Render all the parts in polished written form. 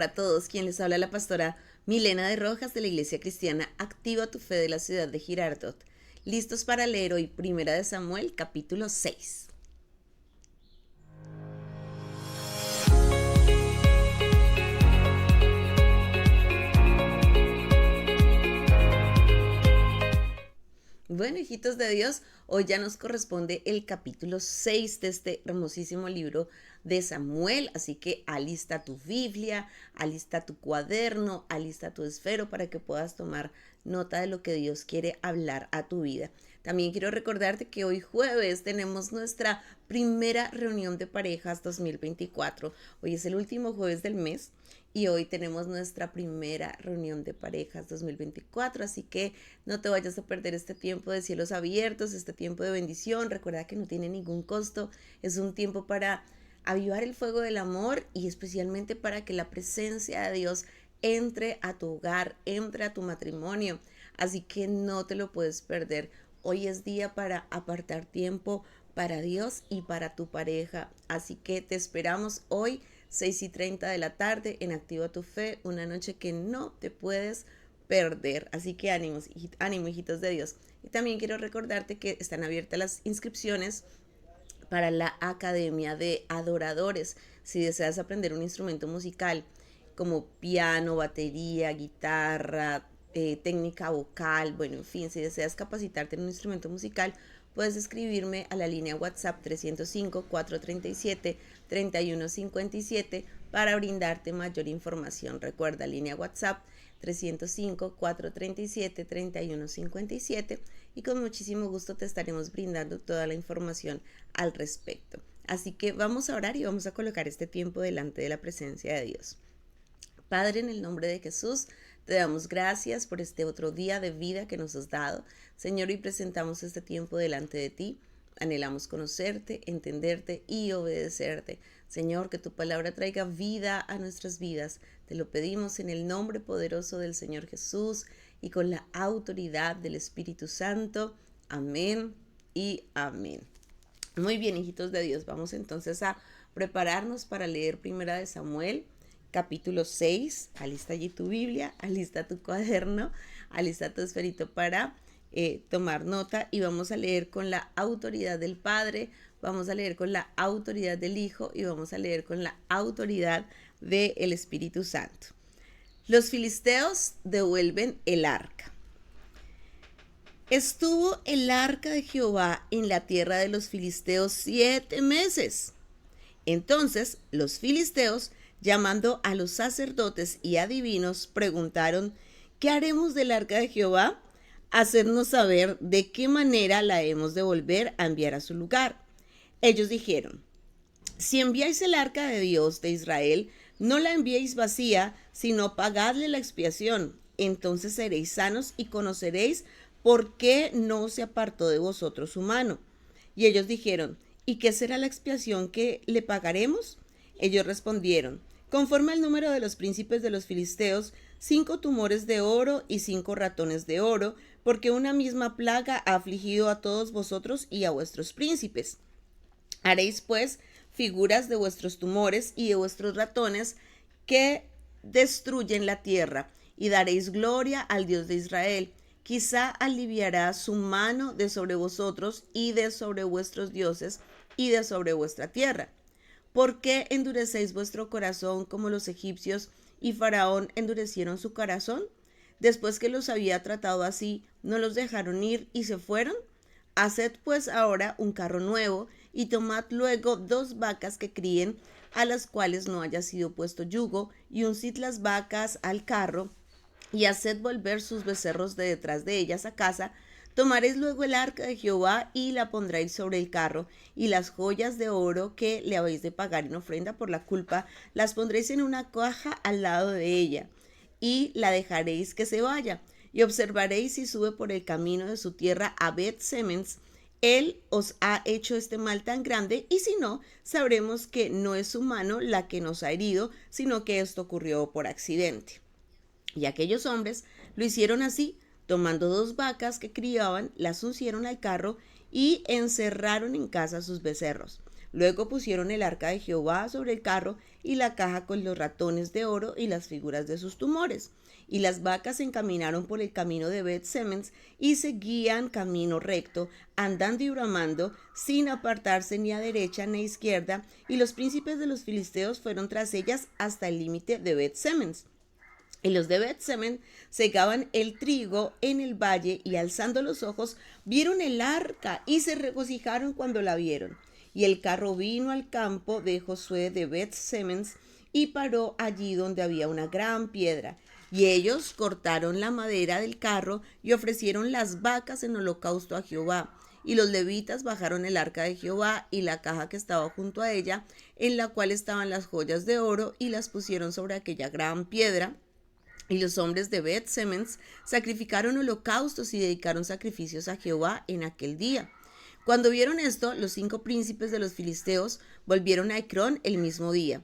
Para todos, quien les habla la pastora Milena de Rojas de la Iglesia Cristiana Activa tu Fe de la ciudad de Girardot. Listos para leer hoy Primera de Samuel, capítulo 6. Bueno, hijitos de Dios, hoy ya nos corresponde el capítulo 6 de este hermosísimo libro de Samuel, así que alista tu Biblia, alista tu cuaderno, alista tu esfero para que puedas tomar nota de lo que Dios quiere hablar a tu vida. También quiero recordarte que hoy jueves tenemos nuestra primera reunión de parejas 2024. Hoy es el último jueves del mes y hoy tenemos nuestra primera reunión de parejas 2024, así que no te vayas a perder este tiempo de cielos abiertos, este tiempo de bendición. Recuerda que no tiene ningún costo, es un tiempo para avivar el fuego del amor y especialmente para que la presencia de Dios entre a tu hogar, entre a tu matrimonio, así que no te lo puedes perder. Hoy es día para apartar tiempo para Dios y para tu pareja, así que te esperamos hoy 6:30 de la tarde en Activa tu Fe, una noche que no te puedes perder. Así que ánimo, hijitos de Dios. Y también quiero recordarte que están abiertas las inscripciones para la Academia de Adoradores. Si deseas aprender un instrumento musical como piano, batería, guitarra, técnica vocal, bueno, en fin, si deseas capacitarte en un instrumento musical, puedes escribirme a la línea WhatsApp 305-437-3157 para brindarte mayor información. Recuerda, línea WhatsApp 305-437-3157 y con muchísimo gusto te estaremos brindando toda la información al respecto. Así que vamos a orar y vamos a colocar este tiempo delante de la presencia de Dios. Padre, en el nombre de Jesús, te damos gracias por este otro día de vida que nos has dado. Señor, y presentamos este tiempo delante de ti. Anhelamos conocerte, entenderte y obedecerte. Señor, que tu palabra traiga vida a nuestras vidas. Te lo pedimos en el nombre poderoso del Señor Jesús y con la autoridad del Espíritu Santo. Amén y amén. Muy bien, hijitos de Dios, vamos entonces a prepararnos para leer Primera de Samuel, capítulo 6, alista allí tu Biblia, alista tu cuaderno, alista tu esferito para tomar nota y vamos a leer con la autoridad del Padre, vamos a leer con la autoridad del Hijo y vamos a leer con la autoridad del Espíritu Santo. Los filisteos devuelven el arca. Estuvo el arca de Jehová en la tierra de los filisteos 7 meses. Entonces los filisteos, llamando a los sacerdotes y adivinos, preguntaron: ¿qué haremos del arca de Jehová? Hacernos saber de qué manera la hemos de volver a enviar a su lugar. Ellos dijeron: si enviáis el arca de Dios de Israel, no la enviéis vacía, sino pagadle la expiación. Entonces seréis sanos y conoceréis por qué no se apartó de vosotros su mano. Y ellos dijeron: ¿y qué será la expiación que le pagaremos? Ellos respondieron: conforme al número de los príncipes de los filisteos, 5 tumores de oro y 5 ratones de oro, porque una misma plaga ha afligido a todos vosotros y a vuestros príncipes. Haréis pues figuras de vuestros tumores y de vuestros ratones que destruyen la tierra, y daréis gloria al Dios de Israel. Quizá aliviará su mano de sobre vosotros y de sobre vuestros dioses y de sobre vuestra tierra. ¿Por qué endurecéis vuestro corazón como los egipcios y Faraón endurecieron su corazón? Después que los había tratado así, ¿no los dejaron ir y se fueron? Haced pues ahora un carro nuevo y tomad luego 2 vacas que críen, a las cuales no haya sido puesto yugo, y uncid las vacas al carro y haced volver sus becerros de detrás de ellas a casa. Tomaréis luego el arca de Jehová y la pondréis sobre el carro, y las joyas de oro que le habéis de pagar en ofrenda por la culpa las pondréis en una caja al lado de ella, y la dejaréis que se vaya, y observaréis si sube por el camino de su tierra a Bet-Semens. Él os ha hecho este mal tan grande, y si no, sabremos que no es su mano la que nos ha herido, sino que esto ocurrió por accidente. Y aquellos hombres lo hicieron así, tomando 2 vacas que criaban, las uncieron al carro y encerraron en casa sus becerros. Luego pusieron el arca de Jehová sobre el carro y la caja con los ratones de oro y las figuras de sus tumores. Y las vacas se encaminaron por el camino de Beth-Semes y seguían camino recto, andando y bramando, sin apartarse ni a derecha ni a izquierda, y los príncipes de los filisteos fueron tras ellas hasta el límite de Beth-Semes. Y los de Beth-Semes segaban el trigo en el valle y alzando los ojos vieron el arca y se regocijaron cuando la vieron. Y el carro vino al campo de Josué de Beth-Semes y paró allí donde había una gran piedra. Y ellos cortaron la madera del carro y ofrecieron las vacas en holocausto a Jehová. Y los levitas bajaron el arca de Jehová y la caja que estaba junto a ella, en la cual estaban las joyas de oro, y las pusieron sobre aquella gran piedra. Y los hombres de Beth-Semes sacrificaron holocaustos y dedicaron sacrificios a Jehová en aquel día. Cuando vieron esto, los 5 príncipes de los filisteos volvieron a Ecrón el mismo día.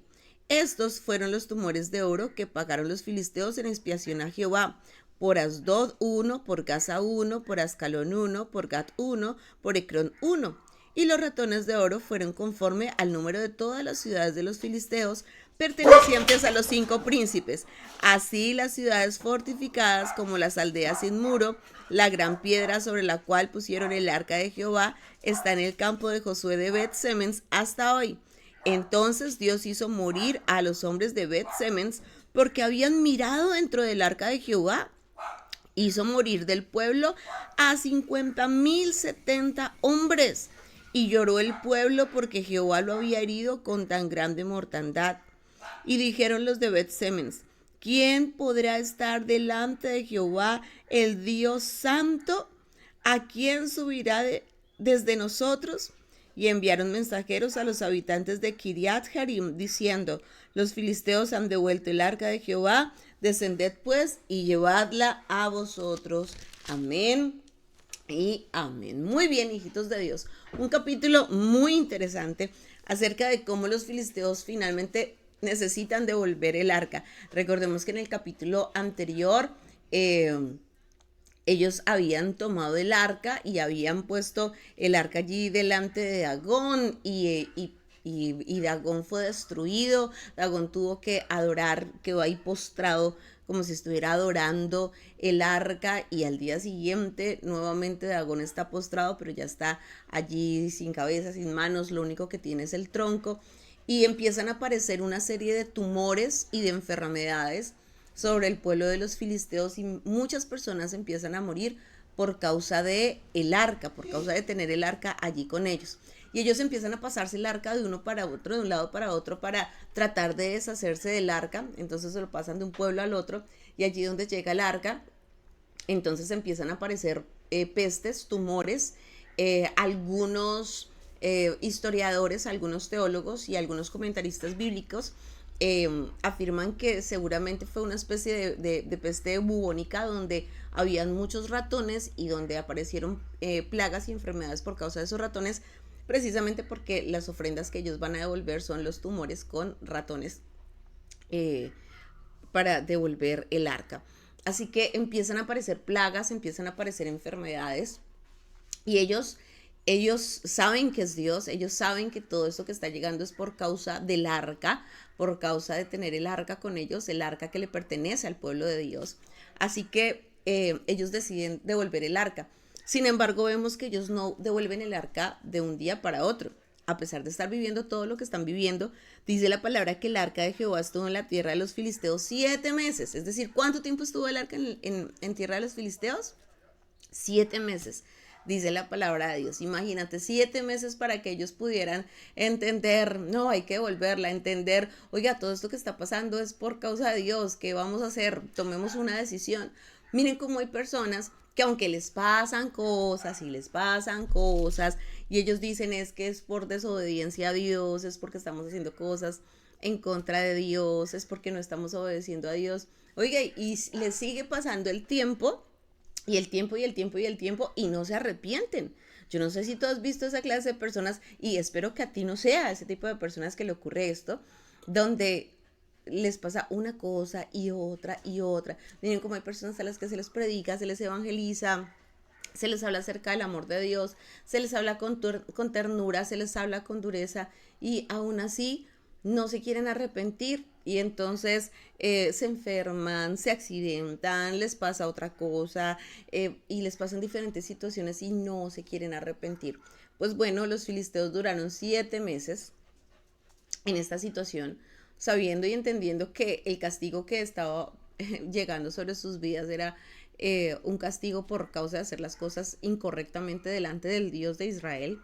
Estos fueron los tumores de oro que pagaron los filisteos en expiación a Jehová: por Asdod 1, por Gaza 1, por Ascalón 1, por Gat 1, por Ecrón 1. Y los ratones de oro fueron conforme al número de todas las ciudades de los filisteos, pertenecientes a los 5 príncipes. Así las ciudades fortificadas como las aldeas sin muro, la gran piedra sobre la cual pusieron el arca de Jehová, está en el campo de Josué de Beth-Semes hasta hoy. Entonces Dios hizo morir a los hombres de Beth-Semes porque habían mirado dentro del arca de Jehová. Hizo morir del pueblo a 50,070 hombres. Y lloró el pueblo porque Jehová lo había herido con tan grande mortandad. Y dijeron los de Beth-Semes: ¿quién podrá estar delante de Jehová, el Dios santo? ¿A quién subirá desde nosotros? Y enviaron mensajeros a los habitantes de Kiriat Jearim, diciendo: los filisteos han devuelto el arca de Jehová, descended pues y llevadla a vosotros. Amén y amén. Muy bien, hijitos de Dios. Un capítulo muy interesante acerca de cómo los filisteos finalmente necesitan devolver el arca. Recordemos que en el capítulo anterior ellos habían tomado el arca y habían puesto el arca allí delante de Dagón y Dagón fue destruido. Dagón tuvo que adorar, quedó ahí postrado como si estuviera adorando el arca, y al día siguiente nuevamente Dagón está postrado, pero ya está allí sin cabeza, sin manos, lo único que tiene es el tronco, y empiezan a aparecer una serie de tumores y de enfermedades sobre el pueblo de los filisteos, y muchas personas empiezan a morir por causa de el arca, por causa de tener el arca allí con ellos. Y ellos empiezan a pasarse el arca de uno para otro, de un lado para otro, para tratar de deshacerse del arca. Entonces se lo pasan de un pueblo al otro, y allí donde llega el arca, entonces empiezan a aparecer pestes, tumores. Algunos historiadores, algunos teólogos y algunos comentaristas bíblicos afirman que seguramente fue una especie de peste bubónica, donde habían muchos ratones y donde aparecieron plagas y enfermedades por causa de esos ratones, precisamente porque las ofrendas que ellos van a devolver son los tumores con ratones para devolver el arca. Así que empiezan a aparecer plagas, empiezan a aparecer enfermedades, y ellos saben que es Dios, ellos saben que todo esto que está llegando es por causa del arca, por causa de tener el arca con ellos, el arca que le pertenece al pueblo de Dios. Así que ellos deciden devolver el arca. Sin embargo, vemos que ellos no devuelven el arca de un día para otro. A pesar de estar viviendo todo lo que están viviendo, dice la palabra que el arca de Jehová estuvo en la tierra de los filisteos 7 meses. Es decir, ¿cuánto tiempo estuvo el arca en tierra de los filisteos? 7 meses. Dice la palabra de Dios. Imagínate, 7 meses para que ellos pudieran entender, no, hay que devolverla, entender, oiga, todo esto que está pasando es por causa de Dios, ¿qué vamos a hacer? Tomemos una decisión. Miren cómo hay personas que aunque les pasan cosas y les pasan cosas, y ellos dicen es que es por desobediencia a Dios, es porque estamos haciendo cosas en contra de Dios, es porque no estamos obedeciendo a Dios. Oiga, y les sigue pasando el tiempo, y el tiempo, y el tiempo, y el tiempo, y no se arrepienten. Yo no sé si tú has visto esa clase de personas, y espero que a ti no sea ese tipo de personas que le ocurre esto, donde les pasa una cosa y otra y otra. Miren cómo hay personas a las que se les predica, se les evangeliza, se les habla acerca del amor de Dios, se les habla con ternura, se les habla con dureza, y aún así no se quieren arrepentir y entonces se enferman, se accidentan, les pasa otra cosa y les pasan diferentes situaciones y no se quieren arrepentir. Pues bueno, los filisteos duraron 7 meses en esta situación, sabiendo y entendiendo que el castigo que estaba llegando sobre sus vidas era un castigo por causa de hacer las cosas incorrectamente delante del Dios de Israel,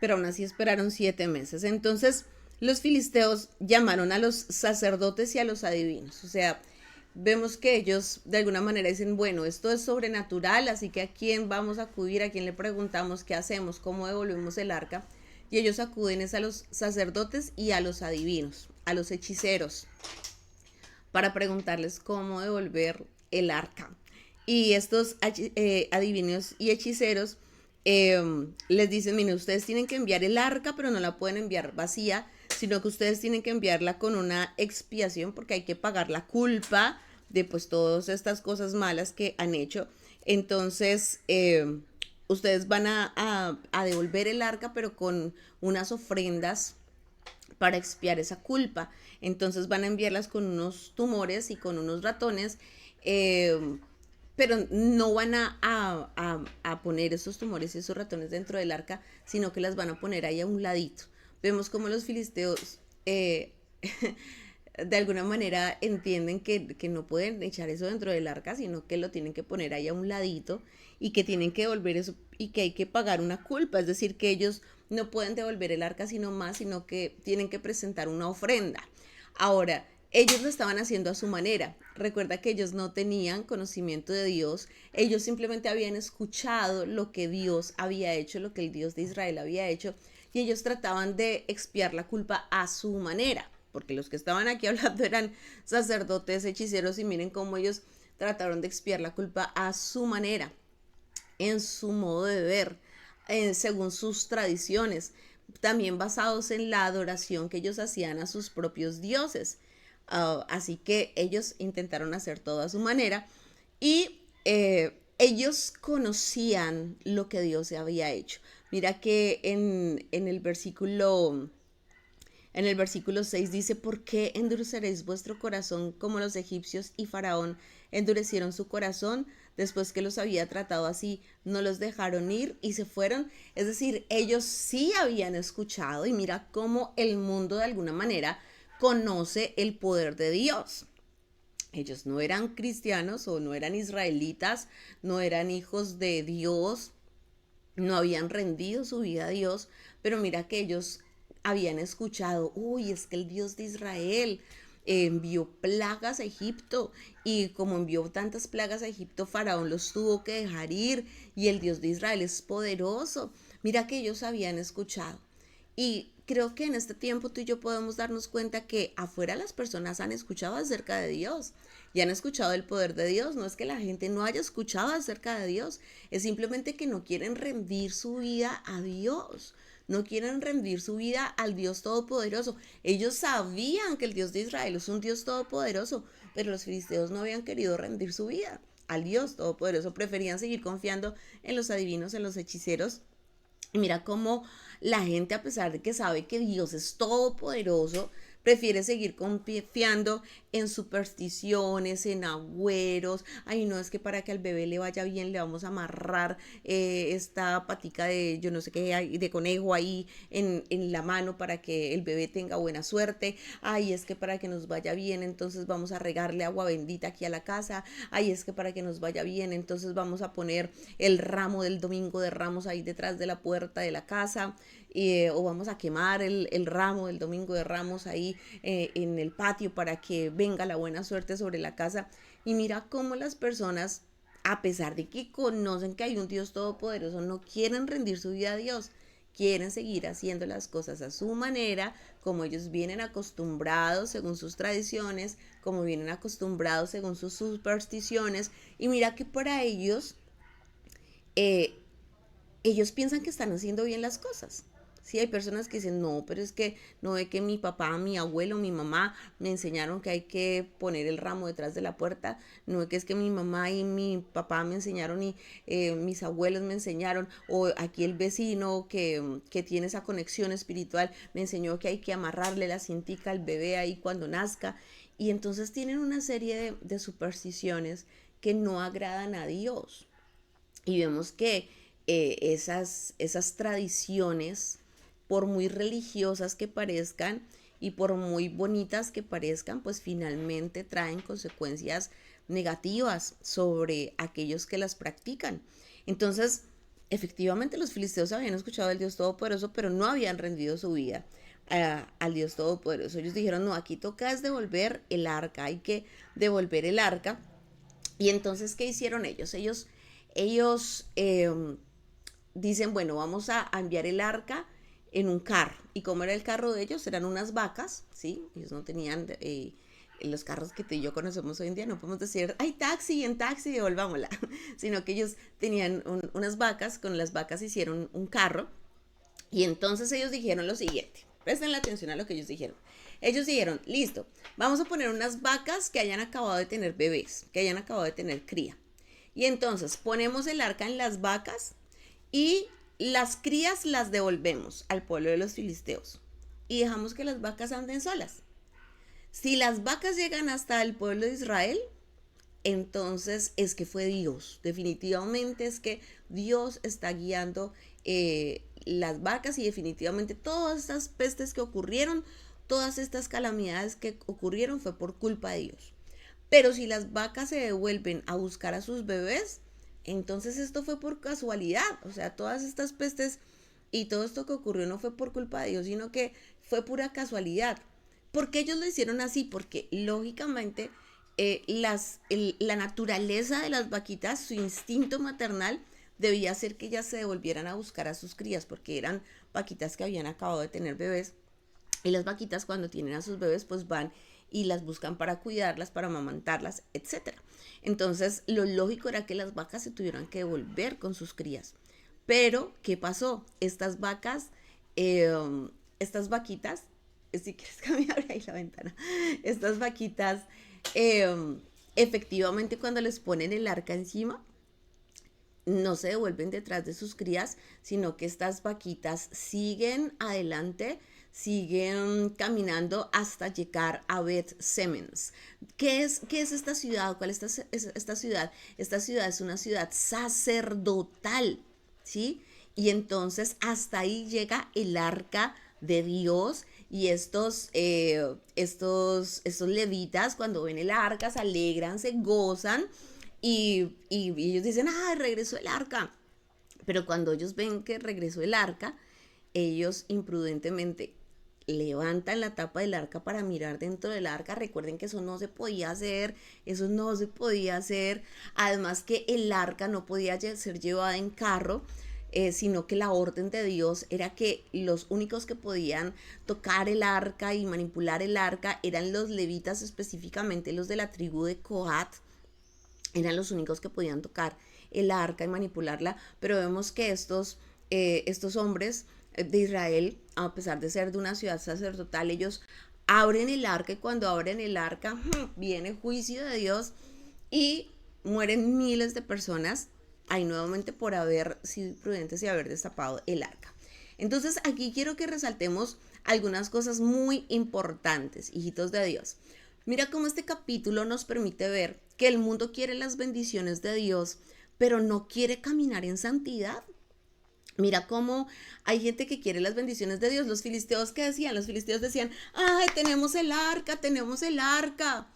pero aún así esperaron 7 meses. Entonces los filisteos llamaron a los sacerdotes y a los adivinos, o sea, vemos que ellos de alguna manera dicen, bueno, esto es sobrenatural, así que a quién vamos a acudir, a quién le preguntamos, qué hacemos, cómo devolvemos el arca. Y ellos acuden es a los sacerdotes y a los adivinos, a los hechiceros, para preguntarles cómo devolver el arca. Y estos adivinos y hechiceros les dicen, miren, ustedes tienen que enviar el arca, pero no la pueden enviar vacía, sino que ustedes tienen que enviarla con una expiación porque hay que pagar la culpa de pues todas estas cosas malas que han hecho. Entonces, ustedes van a devolver el arca, pero con unas ofrendas para expiar esa culpa. Entonces van a enviarlas con unos tumores y con unos ratones, eh, pero no van a poner esos tumores y esos ratones dentro del arca, sino que las van a poner ahí a un ladito. Vemos como los filisteos de alguna manera entienden que no pueden echar eso dentro del arca, sino que lo tienen que poner ahí a un ladito y que tienen que devolver eso y que hay que pagar una culpa, es decir, que ellos no pueden devolver el arca sino más, sino que tienen que presentar una ofrenda. Ahora, ellos lo estaban haciendo a su manera. Recuerda que ellos no tenían conocimiento de Dios, ellos simplemente habían escuchado lo que Dios había hecho, lo que el Dios de Israel había hecho, y ellos trataban de expiar la culpa a su manera, porque los que estaban aquí hablando eran sacerdotes, hechiceros, y miren cómo ellos trataron de expiar la culpa a su manera, en su modo de ver, según sus tradiciones, también basados en la adoración que ellos hacían a sus propios dioses. Así que ellos intentaron hacer todo a su manera y ellos conocían lo que Dios había hecho. Mira que en el versículo 6 dice, ¿por qué endureceréis vuestro corazón como los egipcios y Faraón endurecieron su corazón? Después que los había tratado así, no los dejaron ir y se fueron. Es decir, ellos sí habían escuchado y mira cómo el mundo de alguna manera conoce el poder de Dios. Ellos no eran cristianos o no eran israelitas, no eran hijos de Dios, no habían rendido su vida a Dios, pero mira que ellos habían escuchado, uy, es que el Dios de Israel envió plagas a Egipto y como envió tantas plagas a Egipto, Faraón los tuvo que dejar ir y el Dios de Israel es poderoso. Mira que ellos habían escuchado. Y creo que en este tiempo tú y yo podemos darnos cuenta que afuera las personas han escuchado acerca de Dios y han escuchado el poder de Dios. No es que la gente no haya escuchado acerca de Dios, es simplemente que no quieren rendir su vida a Dios. No quieren rendir su vida al Dios Todopoderoso. Ellos sabían que el Dios de Israel es un Dios todopoderoso, pero los filisteos no habían querido rendir su vida al Dios Todopoderoso. Preferían seguir confiando en los adivinos, en los hechiceros. Y mira cómo la gente, a pesar de que sabe que Dios es todopoderoso, prefiere seguir confiando en supersticiones, en agüeros. Ay, no, es que para que al bebé le vaya bien le vamos a amarrar esta patica de yo no sé qué, de conejo ahí en la mano para que el bebé tenga buena suerte. Ay, es que para que nos vaya bien, entonces vamos a regarle agua bendita aquí a la casa. Ay, es que para que nos vaya bien, entonces vamos a poner el ramo del domingo de Ramos ahí detrás de la puerta de la casa. O vamos a quemar el ramo del domingo de Ramos ahí en el patio para que venga la buena suerte sobre la casa. Y mira cómo las personas, a pesar de que conocen que hay un Dios todopoderoso, no quieren rendir su vida a Dios, quieren seguir haciendo las cosas a su manera, como ellos vienen acostumbrados según sus tradiciones, como vienen acostumbrados según sus supersticiones. Y mira que para ellos, ellos piensan que están haciendo bien las cosas. Sí, hay personas que dicen, no, pero es que no ve que mi papá, mi abuelo, mi mamá me enseñaron que hay que poner el ramo detrás de la puerta, no ve que es que mi mamá y mi papá me enseñaron y mis abuelos me enseñaron, o aquí el vecino que tiene esa conexión espiritual me enseñó que hay que amarrarle la cintica al bebé ahí cuando nazca. Y entonces tienen una serie de supersticiones que no agradan a Dios. Y vemos que esas tradiciones, por muy religiosas que parezcan y por muy bonitas que parezcan, pues finalmente traen consecuencias negativas sobre aquellos que las practican. Entonces, efectivamente los filisteos habían escuchado al Dios Todopoderoso, pero no habían rendido su vida al Dios Todopoderoso. Ellos dijeron, no, aquí toca es devolver el arca, hay que devolver el arca. Y entonces, ¿qué hicieron ellos? Ellos dicen, bueno, vamos a enviar el arca en un carro. ¿Y cómo era el carro de ellos? Eran unas vacas, ¿sí? Ellos no tenían los carros que tú y yo conocemos hoy en día. No podemos decir, ay, taxi, en taxi, devolvámosla. Sino que ellos tenían unas vacas, con las vacas hicieron un carro. Y entonces ellos dijeron lo siguiente. Presten la atención a lo que ellos dijeron. Ellos dijeron, listo, vamos a poner unas vacas que hayan acabado de tener bebés, que hayan acabado de tener cría. Y entonces ponemos el arca en las vacas y las crías las devolvemos al pueblo de los filisteos. Y dejamos que las vacas anden solas. Si las vacas llegan hasta el pueblo de Israel, entonces es que fue Dios. Definitivamente es que Dios está guiando las vacas y definitivamente todas estas pestes que ocurrieron, todas estas calamidades que ocurrieron fue por culpa de Dios. Pero si las vacas se devuelven a buscar a sus bebés, entonces esto fue por casualidad. O sea, todas estas pestes y todo esto que ocurrió no fue por culpa de Dios, sino que fue pura casualidad. ¿Por qué ellos lo hicieron así? Porque lógicamente la naturaleza de las vaquitas, su instinto maternal, debía hacer que ellas se devolvieran a buscar a sus crías, porque eran vaquitas que habían acabado de tener bebés. Y las vaquitas cuando tienen a sus bebés, pues van y las buscan para cuidarlas, para amamantarlas, etcétera. Entonces, lo lógico era que las vacas se tuvieran que devolver con sus crías. Pero, ¿qué pasó? Eh, estas vaquitas, si quieres que me abra ahí la ventana, estas vaquitas, eh, efectivamente cuando les ponen el arca encima, no se devuelven detrás de sus crías, sino que estas vaquitas siguen adelante, siguen caminando hasta llegar a Beth Semens. Qué es esta ciudad? ¿Cuál es esta ciudad? Esta ciudad es una ciudad sacerdotal, ¿sí? Y entonces hasta ahí llega el arca de Dios y estos levitas cuando ven el arca se alegran, se gozan y ellos dicen, ah, regresó el arca. Pero cuando ellos ven que regresó el arca, ellos imprudentemente levantan la tapa del arca para mirar dentro del arca. Recuerden que eso no se podía hacer, eso no se podía hacer. Además que el arca no podía ser llevada en carro, sino que la orden de Dios era que los únicos que podían tocar el arca y manipular el arca eran los levitas, específicamente los de la tribu de Coat. Eran los únicos que podían tocar el arca y manipularla, pero vemos que estos hombres de Israel, a pesar de ser de una ciudad sacerdotal, ellos abren el arca y cuando abren el arca viene juicio de Dios y mueren miles de personas ahí nuevamente por haber sido prudentes y haber destapado el arca. Entonces aquí quiero que resaltemos algunas cosas muy importantes, hijitos de Dios. Mira cómo este capítulo nos permite ver que el mundo quiere las bendiciones de Dios, pero no quiere caminar en santidad. Mira cómo hay gente que quiere las bendiciones de Dios. Los filisteos, ¿qué decían? Los filisteos decían, ay, tenemos el arca, tenemos el arca.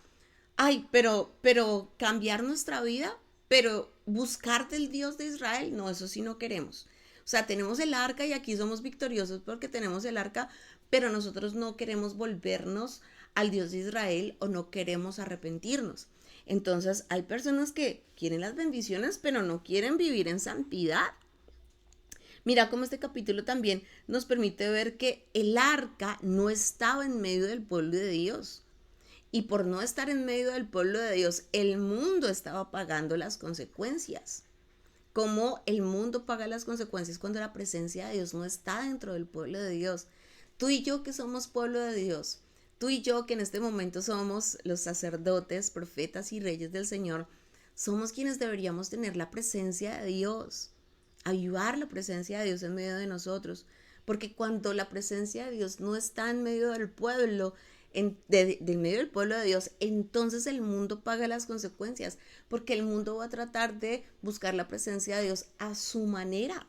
Ay, pero cambiar nuestra vida, pero buscar del Dios de Israel, no, eso sí no queremos. O sea, tenemos el arca y aquí somos victoriosos porque tenemos el arca, pero nosotros no queremos volvernos al Dios de Israel o no queremos arrepentirnos. Entonces hay personas que quieren las bendiciones, pero no quieren vivir en santidad. Mira cómo este capítulo también nos permite ver que el arca no estaba en medio del pueblo de Dios. Y por no estar en medio del pueblo de Dios, el mundo estaba pagando las consecuencias. cómo el mundo paga las consecuencias cuando la presencia de Dios no está dentro del pueblo de Dios. Tú y yo que somos pueblo de Dios, tú y yo que en este momento somos los sacerdotes, profetas y reyes del Señor, somos quienes deberíamos tener la presencia de Dios, ayudar la presencia de Dios en medio de nosotros. Porque cuando la presencia de Dios no está en medio del pueblo, del medio del pueblo de Dios, entonces el mundo paga las consecuencias, porque el mundo va a tratar de buscar la presencia de Dios a su manera.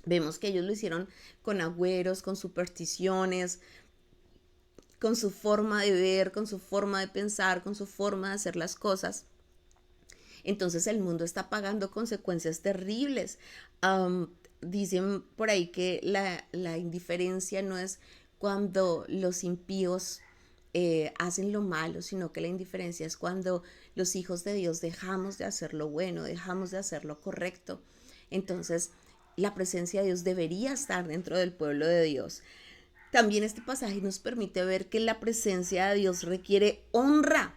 Vemos que ellos lo hicieron con agüeros, con supersticiones, con su forma de ver, con su forma de pensar, con su forma de hacer las cosas. Entonces el mundo está pagando consecuencias terribles. Dicen por ahí que la indiferencia no es cuando los impíos hacen lo malo, sino que la indiferencia es cuando los hijos de Dios dejamos de hacer lo bueno, dejamos de hacer lo correcto. Entonces, la presencia de Dios debería estar dentro del pueblo de Dios. También este pasaje nos permite ver que la presencia de Dios requiere honra.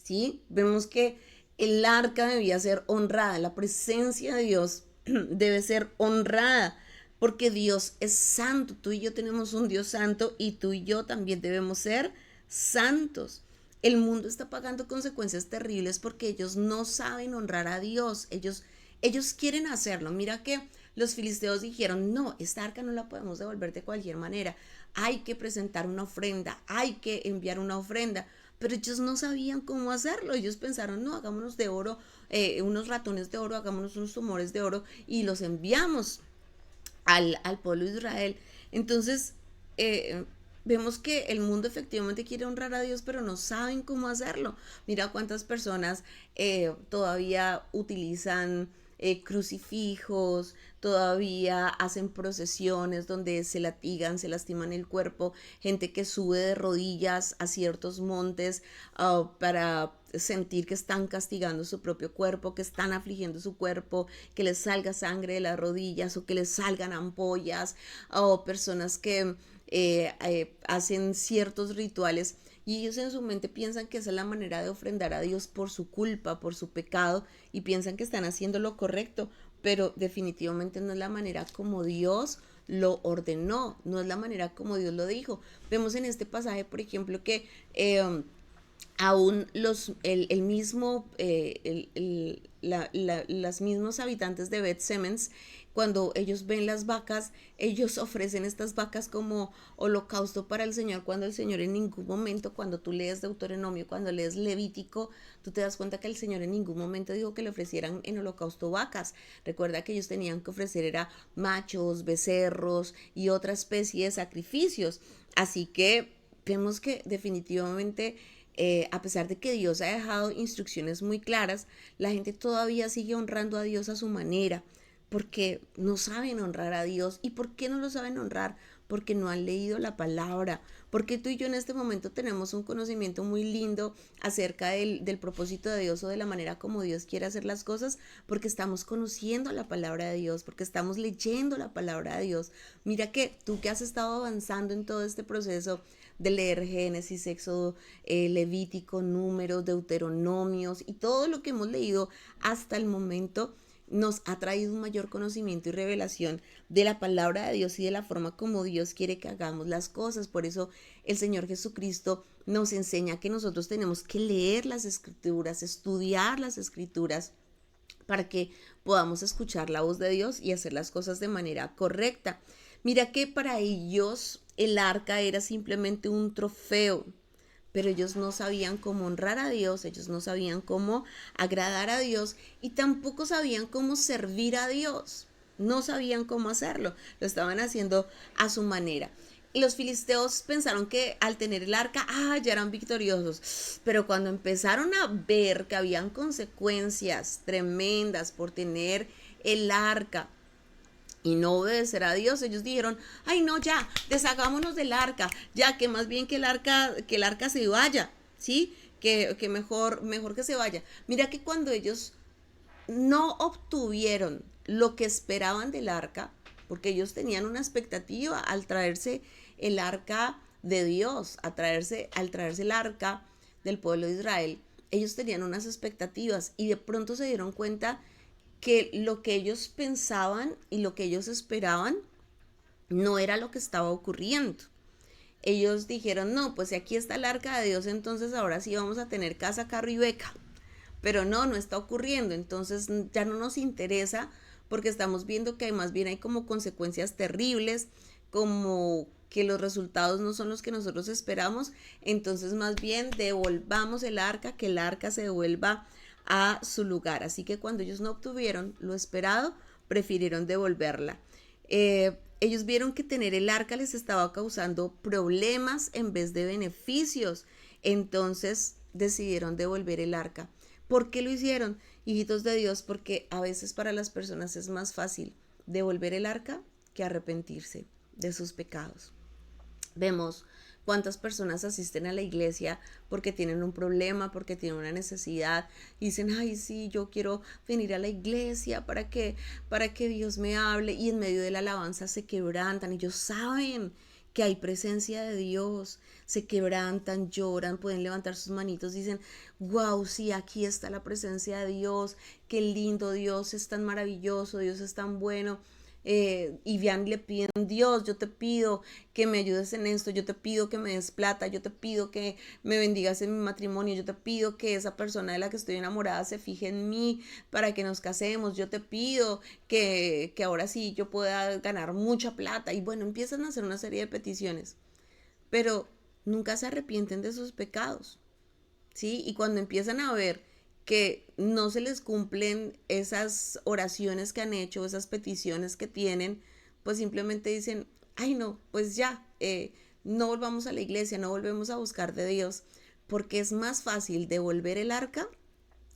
¿Sí? Vemos que el arca debía ser honrada, la presencia de Dios debe ser honrada, porque Dios es santo. Tú y yo tenemos un Dios santo y tú y yo también debemos ser santos. El mundo está pagando consecuencias terribles porque ellos no saben honrar a Dios. Ellos quieren hacerlo. Mira que los filisteos dijeron, no, esta arca no la podemos devolver de cualquier manera. Hay que presentar una ofrenda, hay que enviar una ofrenda. Pero ellos no sabían cómo hacerlo. Ellos pensaron, no, hagámonos de oro, unos ratones de oro, hagámonos unos tumores de oro y los enviamos al pueblo de Israel. Entonces, eh, vemos que el mundo efectivamente quiere honrar a Dios, pero no saben cómo hacerlo. Mira cuántas personas todavía utilizan crucifijos, todavía hacen procesiones donde se latigan, se lastiman el cuerpo, gente que sube de rodillas a ciertos montes para sentir que están castigando su propio cuerpo, que están afligiendo su cuerpo, que les salga sangre de las rodillas o que les salgan ampollas, o personas que hacen ciertos rituales y ellos en su mente piensan que esa es la manera de ofrendar a Dios por su culpa, por su pecado, y piensan que están haciendo lo correcto, pero definitivamente no es la manera como Dios lo ordenó, no es la manera como Dios lo dijo. Vemos en este pasaje, por ejemplo, que aún el mismo, las mismos habitantes de Beth Semens, cuando ellos ven las vacas, ellos ofrecen estas vacas como holocausto para el Señor, cuando el Señor en ningún momento, cuando tú lees Deuteronomio, cuando lees Levítico, tú te das cuenta que el Señor en ningún momento dijo que le ofrecieran en holocausto vacas. Recuerda que ellos tenían que ofrecer era machos, becerros y otra especie de sacrificios. Así que vemos que definitivamente a pesar de que Dios ha dejado instrucciones muy claras, la gente todavía sigue honrando a Dios a su manera, porque no saben honrar a Dios. ¿Y por qué no lo saben honrar? Porque no han leído la palabra, porque tú y yo en este momento tenemos un conocimiento muy lindo acerca del propósito de Dios o de la manera como Dios quiere hacer las cosas, porque estamos conociendo la palabra de Dios, porque estamos leyendo la palabra de Dios. Mira que tú que has estado avanzando en todo este proceso de leer Génesis, Éxodo, Levítico, Números, Deuteronomios y todo lo que hemos leído hasta el momento, nos ha traído un mayor conocimiento y revelación de la palabra de Dios y de la forma como Dios quiere que hagamos las cosas. Por eso el Señor Jesucristo nos enseña que nosotros tenemos que leer las escrituras, estudiar las escrituras, para que podamos escuchar la voz de Dios y hacer las cosas de manera correcta. Mira que para ellos el arca era simplemente un trofeo, pero ellos no sabían cómo honrar a Dios, ellos no sabían cómo agradar a Dios y tampoco sabían cómo servir a Dios. No sabían cómo hacerlo, lo estaban haciendo a su manera. Y los filisteos pensaron que al tener el arca, ya eran victoriosos. Pero cuando empezaron a ver que habían consecuencias tremendas por tener el arca y no obedecer a Dios, ellos dijeron, ay no, ya, deshagámonos del arca, ya que más bien que el arca se vaya, ¿sí? Que mejor que se vaya. Mira que cuando ellos no obtuvieron lo que esperaban del arca, porque ellos tenían una expectativa al traerse el arca de Dios, al traerse el arca del pueblo de Israel, ellos tenían unas expectativas y de pronto se dieron cuenta que lo que ellos pensaban y lo que ellos esperaban no era lo que estaba ocurriendo. Ellos dijeron, no, pues si aquí está el arca de Dios, entonces ahora sí vamos a tener casa, carro y beca. Pero no, no está ocurriendo, entonces ya no nos interesa porque estamos viendo que más bien hay como consecuencias terribles, como que los resultados no son los que nosotros esperamos, entonces más bien devolvamos el arca, que el arca se devuelva a su lugar. Así que cuando ellos no obtuvieron lo esperado, prefirieron devolverla. Ellos vieron que tener el arca les estaba causando problemas en vez de beneficios, entonces decidieron devolver el arca. ¿Por qué lo hicieron, hijitos de Dios? Porque a veces para las personas es más fácil devolver el arca que arrepentirse de sus pecados. Vemos cuántas personas asisten a la iglesia porque tienen un problema, porque tienen una necesidad, y dicen, ay, sí, yo quiero venir a la iglesia para que Dios me hable, y en medio de la alabanza se quebrantan. Ellos saben que hay presencia de Dios, se quebrantan, lloran, pueden levantar sus manitos, dicen, wow, sí, aquí está la presencia de Dios, qué lindo, Dios es tan maravilloso, Dios es tan bueno. Y bien le piden, Dios, yo te pido que me ayudes en esto, yo te pido que me des plata, yo te pido que me bendigas en mi matrimonio, yo te pido que esa persona de la que estoy enamorada se fije en mí para que nos casemos, yo te pido que ahora sí yo pueda ganar mucha plata. Y bueno, empiezan a hacer una serie de peticiones, pero nunca se arrepienten de sus pecados, ¿sí? Y cuando empiezan a ver que no se les cumplen esas oraciones que han hecho, esas peticiones que tienen, pues simplemente dicen, ay no, pues ya, no volvamos a la iglesia, no volvemos a buscar de Dios, porque es más fácil devolver el arca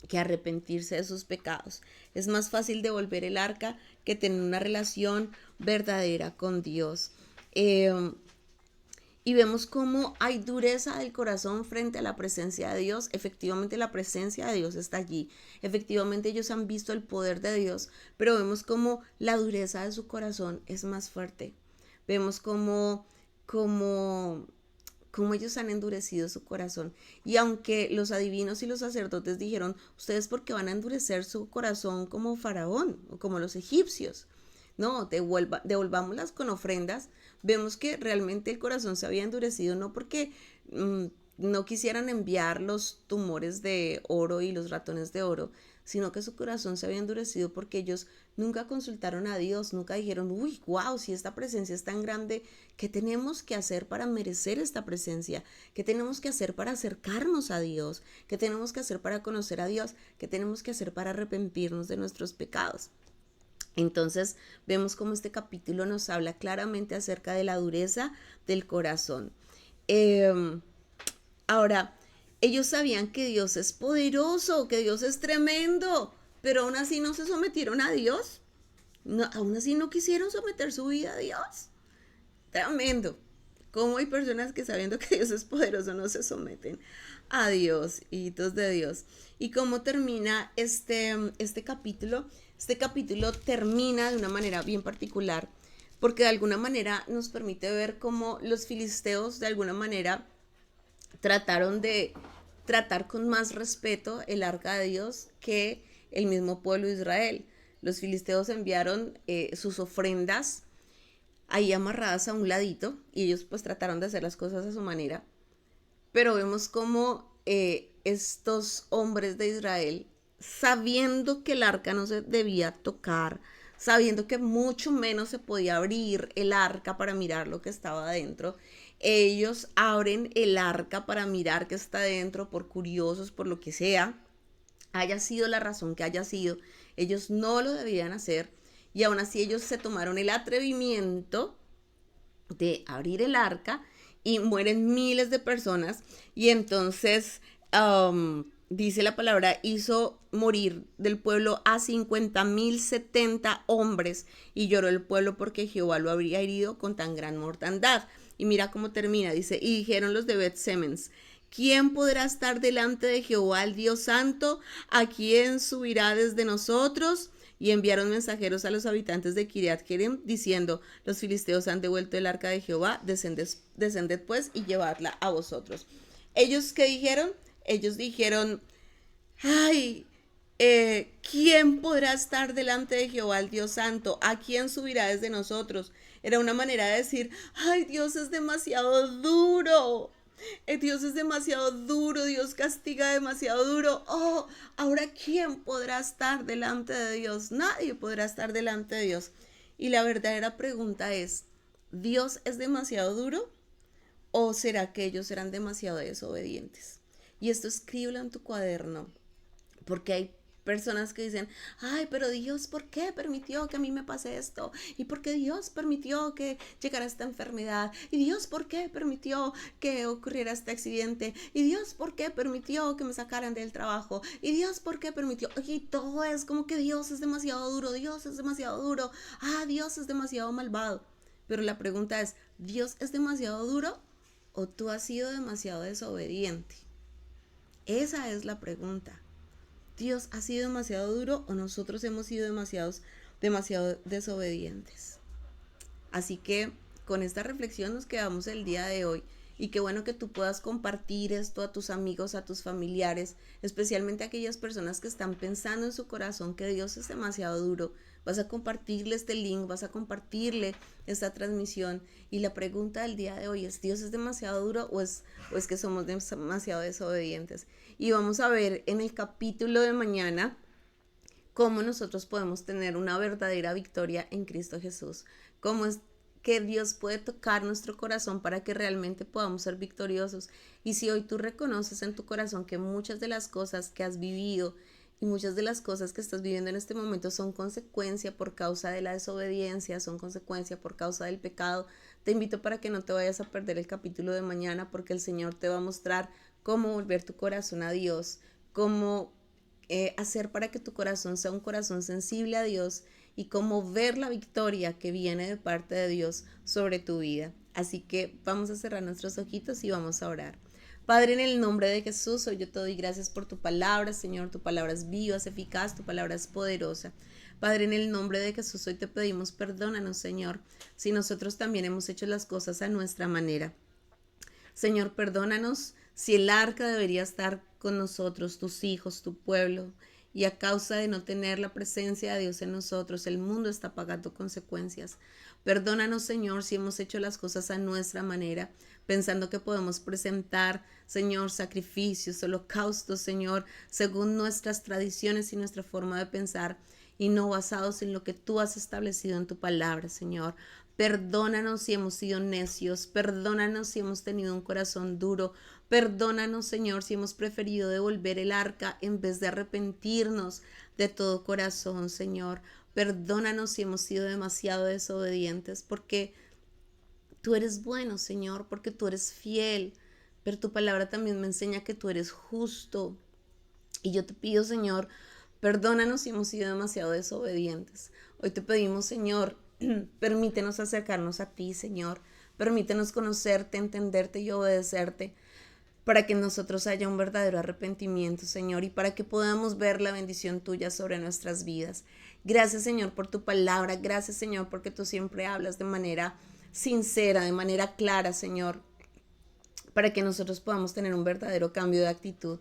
que arrepentirse de sus pecados. Es más fácil devolver el arca que tener una relación verdadera con Dios. Y vemos cómo hay dureza del corazón frente a la presencia de Dios. Efectivamente la presencia de Dios está allí. Efectivamente ellos han visto el poder de Dios, pero vemos cómo la dureza de su corazón es más fuerte. Vemos cómo ellos han endurecido su corazón. Y aunque los adivinos y los sacerdotes dijeron, ustedes porque van a endurecer su corazón como Faraón o como los egipcios, no, devolvámoslas con ofrendas. Vemos que realmente el corazón se había endurecido, no porque no quisieran enviar los tumores de oro y los ratones de oro, sino que su corazón se había endurecido porque ellos nunca consultaron a Dios, nunca dijeron, uy, wow, si esta presencia es tan grande, ¿qué tenemos que hacer para merecer esta presencia? ¿Qué tenemos que hacer para acercarnos a Dios? ¿Qué tenemos que hacer para conocer a Dios? ¿Qué tenemos que hacer para arrepentirnos de nuestros pecados? Entonces vemos cómo este capítulo nos habla claramente acerca de la dureza del corazón. Ahora, ellos sabían que Dios es poderoso, que Dios es tremendo, pero aún así no se sometieron a Dios. No, aún así no quisieron someter su vida a Dios. Tremendo. Cómo hay personas que sabiendo que Dios es poderoso no se someten a Dios, hijitos de Dios. Y cómo termina este capítulo. Este capítulo termina de una manera bien particular, porque de alguna manera nos permite ver cómo los filisteos de alguna manera trataron de tratar con más respeto el arca de Dios que el mismo pueblo de Israel. Los filisteos enviaron sus ofrendas ahí amarradas a un ladito y ellos pues trataron de hacer las cosas a su manera. Pero vemos cómo estos hombres de Israel, sabiendo que el arca no se debía tocar, sabiendo que mucho menos se podía abrir el arca para mirar lo que estaba adentro, ellos abren el arca para mirar qué está dentro, por curiosos, por lo que sea, haya sido la razón que haya sido, ellos no lo debían hacer, y aún así ellos se tomaron el atrevimiento de abrir el arca y mueren miles de personas. Y entonces dice la palabra, hizo morir del pueblo a 50,070 hombres, y lloró el pueblo porque Jehová lo habría herido con tan gran mortandad. Y mira cómo termina, dice, y dijeron los de Bet-Semens, ¿quién podrá estar delante de Jehová el Dios Santo? ¿A quién subirá desde nosotros? Y enviaron mensajeros a los habitantes de Kiriat Jearim, diciendo, los filisteos han devuelto el arca de Jehová, descended pues y llevadla a vosotros. ¿Ellos qué dijeron? Ellos dijeron, ay, ¿Quién podrá estar delante de Jehová el Dios Santo? ¿A quién subirá desde nosotros? Era una manera de decir, ay, Dios es demasiado duro. Dios es demasiado duro, Dios castiga demasiado duro. Oh, ahora ¿quién podrá estar delante de Dios? Nadie podrá estar delante de Dios. Y la verdadera pregunta es, ¿Dios es demasiado duro? ¿O será que ellos eran demasiado desobedientes? Y esto escríbelo en tu cuaderno, porque hay personas que dicen, ay, pero Dios, ¿por qué permitió que a mí me pase esto? ¿Y por qué Dios permitió que llegara esta enfermedad? ¿Y Dios, por qué permitió que ocurriera este accidente? ¿Y Dios, por qué permitió que me sacaran del trabajo? ¿Y Dios, por qué permitió? Y todo es como que Dios es demasiado duro, Dios es demasiado duro, Dios es demasiado malvado. Pero la pregunta es, ¿Dios es demasiado duro o tú has sido demasiado desobediente? Esa es la pregunta. ¿Dios ha sido demasiado duro o nosotros hemos sido demasiado desobedientes? Así que con esta reflexión nos quedamos el día de hoy. Y qué bueno que tú puedas compartir esto a tus amigos, a tus familiares, especialmente a aquellas personas que están pensando en su corazón que Dios es demasiado duro. Vas a compartirle este link, vas a compartirle esta transmisión. Y la pregunta del día de hoy es, ¿Dios es demasiado duro o es que somos demasiado desobedientes? Y vamos a ver en el capítulo de mañana cómo nosotros podemos tener una verdadera victoria en Cristo Jesús. Cómo es que Dios puede tocar nuestro corazón para que realmente podamos ser victoriosos. Y si hoy tú reconoces en tu corazón que muchas de las cosas que has vivido y muchas de las cosas que estás viviendo en este momento son consecuencia por causa de la desobediencia, son consecuencia por causa del pecado, te invito para que no te vayas a perder el capítulo de mañana, porque el Señor te va a mostrar cómo volver tu corazón a Dios, cómo hacer para que tu corazón sea un corazón sensible a Dios y cómo ver la victoria que viene de parte de Dios sobre tu vida. Así que vamos a cerrar nuestros ojitos y vamos a orar. Padre, en el nombre de Jesús, hoy yo te doy gracias por tu palabra, Señor. Tu palabra es viva, es eficaz, tu palabra es poderosa. Padre, en el nombre de Jesús, hoy te pedimos perdónanos, Señor, si nosotros también hemos hecho las cosas a nuestra manera. Señor, perdónanos si el arca debería estar con nosotros, tus hijos, tu pueblo, y a causa de no tener la presencia de Dios en nosotros, el mundo está pagando consecuencias. Perdónanos, Señor, si hemos hecho las cosas a nuestra manera, pensando que podemos presentar, Señor, sacrificios, holocaustos, Señor, según nuestras tradiciones y nuestra forma de pensar, y no basados en lo que tú has establecido en tu palabra, Señor. Perdónanos si hemos sido necios, perdónanos si hemos tenido un corazón duro, perdónanos, Señor, si hemos preferido devolver el arca en vez de arrepentirnos de todo corazón, Señor. Perdónanos si hemos sido demasiado desobedientes, porque tú eres bueno, Señor, porque tú eres fiel, pero tu palabra también me enseña que tú eres justo. Y yo te pido, Señor, perdónanos si hemos sido demasiado desobedientes. Hoy te pedimos, Señor, permítenos acercarnos a ti, Señor. Permítenos conocerte, entenderte y obedecerte, para que en nosotros haya un verdadero arrepentimiento, Señor, y para que podamos ver la bendición tuya sobre nuestras vidas. Gracias, Señor, por tu palabra. Gracias, Señor, porque tú siempre hablas de manera sincera, de manera clara, Señor, para que nosotros podamos tener un verdadero cambio de actitud.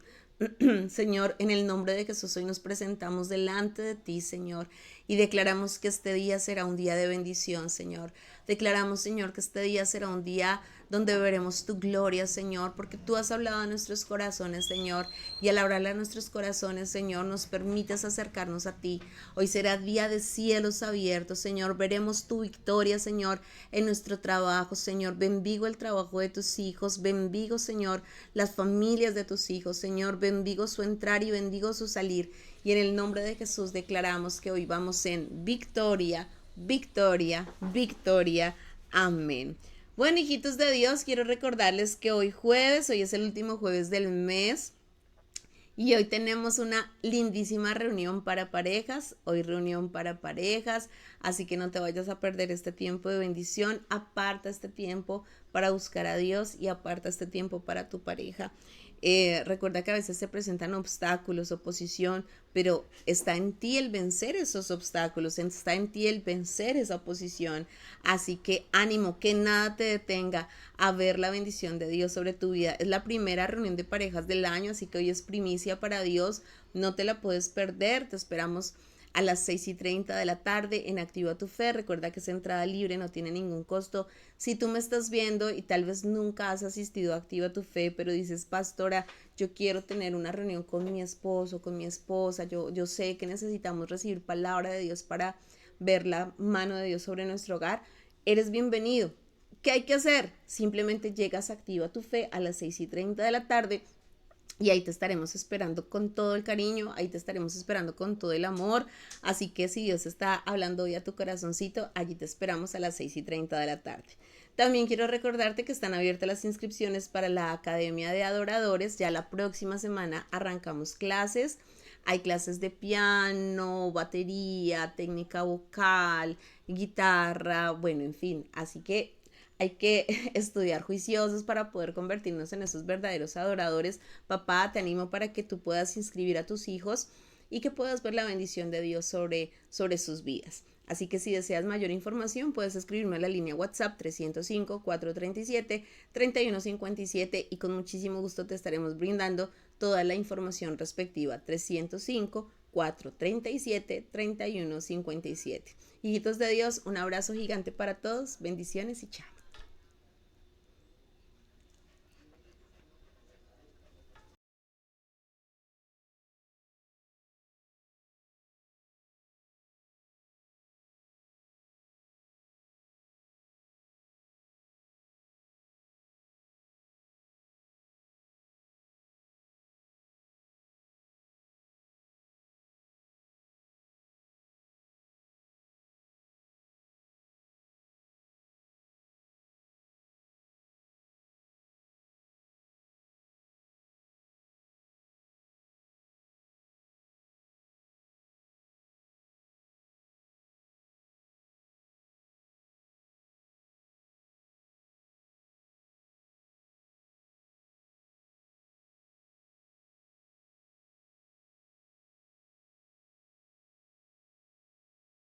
Señor, en el nombre de Jesús hoy nos presentamos delante de ti, Señor, y declaramos que este día será un día de bendición, Señor. Declaramos, Señor, que este día será un día donde veremos tu gloria, Señor, porque tú has hablado a nuestros corazones, Señor, y al hablarle a nuestros corazones, Señor, nos permites acercarnos a ti. Hoy será día de cielos abiertos, Señor. Veremos tu victoria, Señor, en nuestro trabajo, Señor. Bendigo el trabajo de tus hijos, bendigo, Señor, las familias de tus hijos, Señor. Bendigo su entrar y bendigo su salir. Y en el nombre de Jesús declaramos que hoy vamos en victoria, victoria, victoria. Amén. Bueno, hijitos de Dios, quiero recordarles que hoy jueves, hoy es el último jueves del mes, y hoy tenemos una lindísima reunión para parejas, hoy reunión para parejas, así que no te vayas a perder este tiempo de bendición. Aparta este tiempo para buscar a Dios y aparta este tiempo para tu pareja. Recuerda que a veces se presentan obstáculos, oposición, pero está en ti el vencer esos obstáculos, está en ti el vencer esa oposición. Así que ánimo, que nada te detenga a ver la bendición de Dios sobre tu vida. Es la primera reunión de parejas del año, así que hoy es primicia para Dios, no te la puedes perder, te esperamos a las 6:30 de la tarde en Activa tu Fe. Recuerda que es entrada libre, no tiene ningún costo. Si tú me estás viendo y tal vez nunca has asistido a Activa tu Fe, pero dices, pastora, yo quiero tener una reunión con mi esposo, con mi esposa, yo sé que necesitamos recibir palabra de Dios para ver la mano de Dios sobre nuestro hogar, eres bienvenido. ¿Qué hay que hacer? Simplemente llegas a Activa tu Fe a las 6:30 de la tarde y ahí te estaremos esperando con todo el cariño, ahí te estaremos esperando con todo el amor. Así que si Dios está hablando hoy a tu corazoncito, allí te esperamos a las 6:30 de la tarde. También quiero recordarte que están abiertas las inscripciones para la Academia de Adoradores. Ya la próxima semana arrancamos clases. Hay clases de piano, batería, técnica vocal, guitarra, bueno, en fin. Así que hay que estudiar juiciosos para poder convertirnos en esos verdaderos adoradores. Papá, te animo para que tú puedas inscribir a tus hijos y que puedas ver la bendición de Dios sobre sus vidas. Así que si deseas mayor información, puedes escribirme a la línea WhatsApp 305-437-3157 y con muchísimo gusto te estaremos brindando toda la información respectiva. 305-437-3157. Hijitos de Dios, un abrazo gigante para todos, bendiciones y chao.